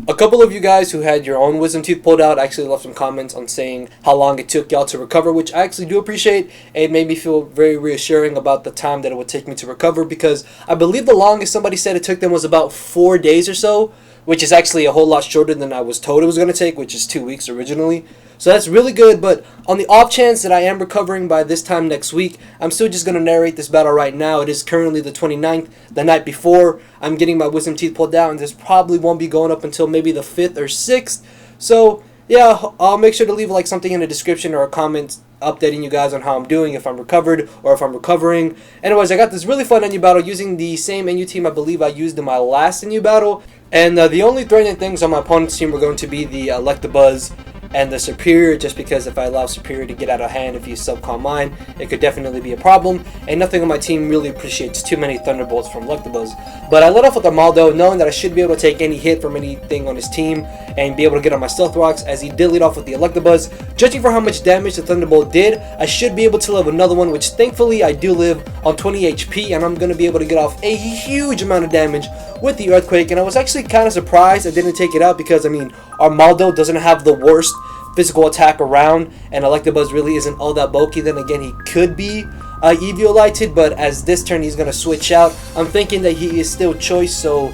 A couple of you guys who had your own wisdom teeth pulled out actually left some comments on saying how long it took y'all to recover, which I actually do appreciate. It made me feel very reassuring about the time that it would take me to recover, because I believe the longest somebody said it took them was about 4 days or so, which is actually a whole lot shorter than I was told it was going to take, which is 2 weeks originally. So that's really good, but on the off chance that I am recovering by this time next week, I'm still just going to narrate this battle right now. It is currently the 29th, the night before. I'm getting my wisdom teeth pulled out, and this probably won't be going up until maybe the 5th or 6th. So, yeah, I'll make sure to leave like something in the description or a comment updating you guys on how I'm doing, if I'm recovered or if I'm recovering. Anyways, I got this really fun NU battle using the same NU team I believe I used in my last NU battle. And the only threatening things on my opponent's team were going to be the Electabuzz and the Superior, just because if I allow Superior to get out of hand if he's subcom mine, it could definitely be a problem, and nothing on my team really appreciates too many Thunderbolts from Electabuzz. But I let off with Armaldo, knowing that I should be able to take any hit from anything on his team and be able to get on my Stealth Rocks, as he did lead off with the Electabuzz. Judging for how much damage the Thunderbolt did, I should be able to live another one, which thankfully I do live on 20 HP, and I'm going to be able to get off a huge amount of damage with the Earthquake. And I was actually kind of surprised I didn't take it out, because I mean, Armaldo doesn't have the worst physical attack around, and Electabuzz really isn't all that bulky. Then again, he could be Eviolited, but as this turn he's going to switch out, I'm thinking that he is still choice, so,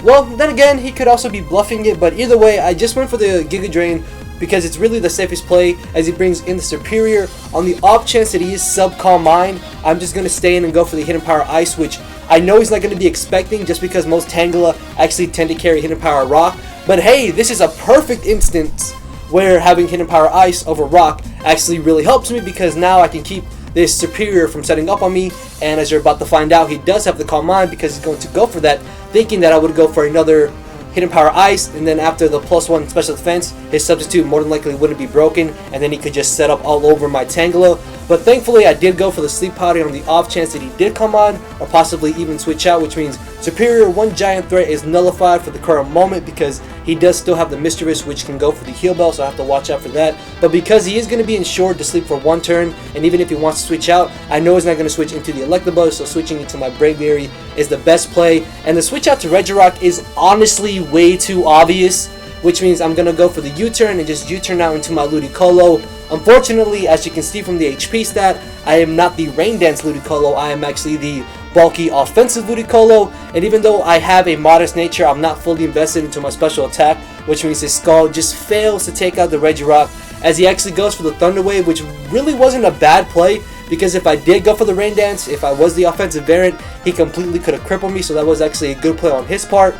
well, then again, he could also be bluffing it. But either way, I just went for the Giga Drain because it's really the safest play, as he brings in the Superior. On the off chance that he is sub-calm mind, I'm just going to stay in and go for the Hidden Power Ice, which I know he's not going to be expecting, just because most Tangela actually tend to carry Hidden Power Rock. But hey, this is a perfect instance where having Hidden Power Ice over Rock actually really helps me, because now I can keep this Superior from setting up on me. And as you're about to find out, he does have the Calm Mind, because he's going to go for that, thinking that I would go for another Hidden Power Ice, and then after the +1 special defense, his substitute more than likely wouldn't be broken, and then he could just set up all over my Tangela. But thankfully I did go for the Sleep Powder on the off chance that he did come on, or possibly even switch out, which means Superior one giant threat is nullified for the current moment, because he does still have the Mischievous, which can go for the Heal Bell, so I have to watch out for that. But because he is going to be insured to sleep for one turn, and even if he wants to switch out, I know he's not going to switch into the Electabuzz, so switching into my Braviary is the best play. And the switch out to Regirock is honestly way too obvious, which means I'm going to go for the U-turn and just U-turn out into my Ludicolo. Unfortunately, as you can see from the HP stat, I am not the Rain Dance Ludicolo, I am actually the bulky offensive Ludicolo, and even though I have a modest nature, I'm not fully invested into my special attack, which means his Skull just fails to take out the Regirock, as he actually goes for the Thunder Wave, which really wasn't a bad play, because if I did go for the Rain Dance, if I was the offensive variant, he completely could have crippled me, so that was actually a good play on his part.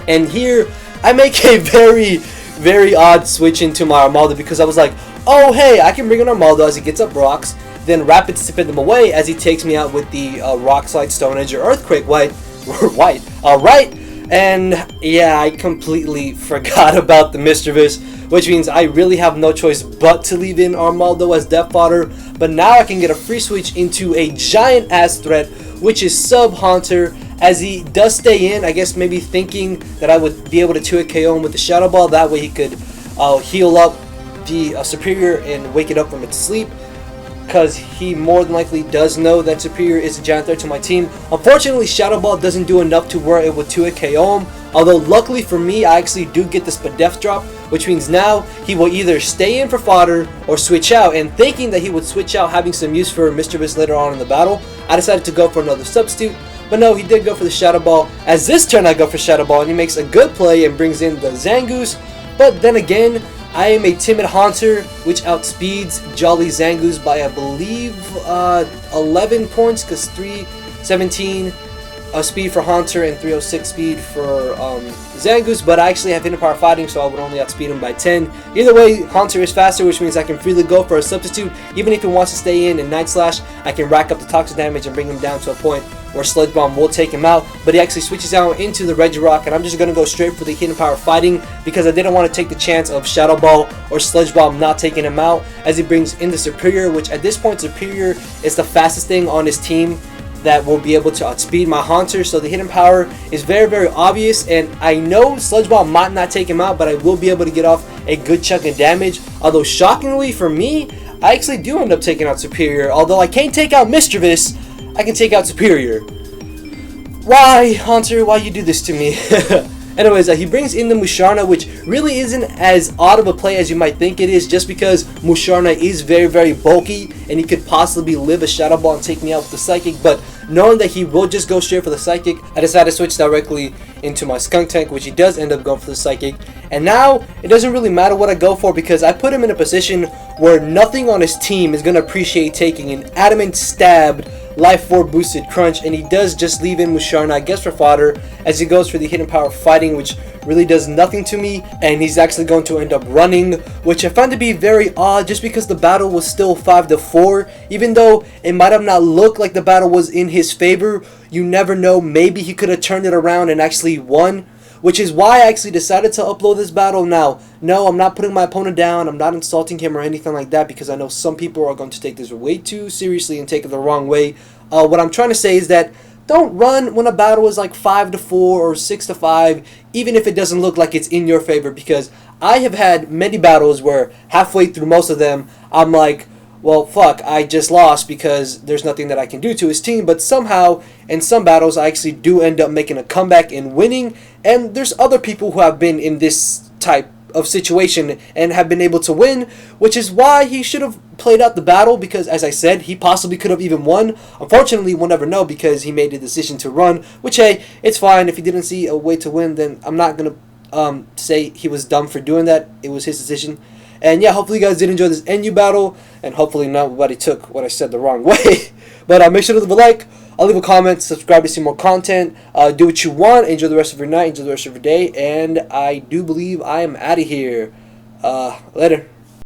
And here, I make a very odd switch into my Armaldo, because I was like, oh hey, I can bring in Armaldo as he gets up rocks, then Rapid Spin them away as he takes me out with the Rock Slide, Stone Edge, or Earthquake right? And yeah, I completely forgot about the Mischievous, which means I really have no choice but to leave in Armaldo as Death Fodder. But now I can get a free switch into a giant ass threat, which is Sub Haunter, as he does stay in, I guess maybe thinking that I would be able to 2-hit KO him with the Shadow Ball. That way he could heal up the Superior and wake it up from its sleep, because he more than likely does know that Superior is a giant threat to my team. Unfortunately, Shadow Ball doesn't do enough to where it would 2-hit KO him, although luckily for me, I actually do get the Spadef drop, which means now he will either stay in for fodder or switch out. And thinking that he would switch out, having some use for Mischievous later on in the battle, I decided to go for another substitute. But no, he did go for the Shadow Ball, as this turn I go for Shadow Ball, and he makes a good play and brings in the Zangoose. But then again, I am a Timid Haunter, which outspeeds Jolly Zangoose by, I believe, 11 points, because 317 speed for Haunter and 306 speed for Zangoose, but I actually have Hidden Power Fighting, so I would only outspeed him by 10. Either way, Haunter is faster, which means I can freely go for a substitute. Even if he wants to stay in Night Slash, I can rack up the toxic damage and bring him down to a point where Sludge Bomb will take him out. But he actually switches out into the Regirock, and I'm just going to go straight for the Hidden Power Fighting, because I didn't want to take the chance of Shadow Ball or Sludge Bomb not taking him out, as he brings in the Superior, which at this point Superior is the fastest thing on his team that will be able to outspeed my Haunter. So the Hidden Power is very obvious, and I know Sludge Bomb might not take him out, but I will be able to get off a good chunk of damage. Although shockingly for me, I actually do end up taking out Superior. Although I can't take out Mischievous, I can take out Superior. Why, Haunter, why you do this to me? Anyways, he brings in the Musharna, which really isn't as odd of a play as you might think it is, just because Musharna is very, very bulky, and he could possibly live a Shadow Ball and take me out with the Psychic, but knowing that he will just go straight for the Psychic, I decided to switch directly into my Skunk Tank, which he does end up going for the Psychic. And now, it doesn't really matter what I go for, because I put him in a position where nothing on his team is going to appreciate taking an Adamant Stabbed Life 4 boosted Crunch, and he does just leave in Musharna, I guess, for fodder, as he goes for the Hidden Power Fighting, which really does nothing to me, and he's actually going to end up running, which I found to be very odd, just because the battle was still 5-4, even though it might have not looked like the battle was in his favor. You never know, maybe he could have turned it around and actually won, which is why I actually decided to upload this battle. Now, no, I'm not putting my opponent down, I'm not insulting him or anything like that, because I know some people are going to take this way too seriously and take it the wrong way. What I'm trying to say is that don't run when a battle is like 5-4 or 6-5, even if it doesn't look like it's in your favor, because I have had many battles where halfway through most of them, I'm like, well, fuck, I just lost because there's nothing that I can do to his team, but somehow, in some battles, I actually do end up making a comeback and winning, and there's other people who have been in this type of situation and have been able to win, which is why he should have played out the battle, because, as I said, he possibly could have even won. Unfortunately, we'll never know because he made the decision to run, which, hey, it's fine. If he didn't see a way to win, then I'm not going to say he was dumb for doing that. It was his decision. And yeah, hopefully you guys did enjoy this NU battle, and hopefully nobody took what I said the wrong way. But make sure to leave a like, I'll leave a comment, subscribe to see more content, do what you want, enjoy the rest of your night, enjoy the rest of your day, and I do believe I am out of here. Later.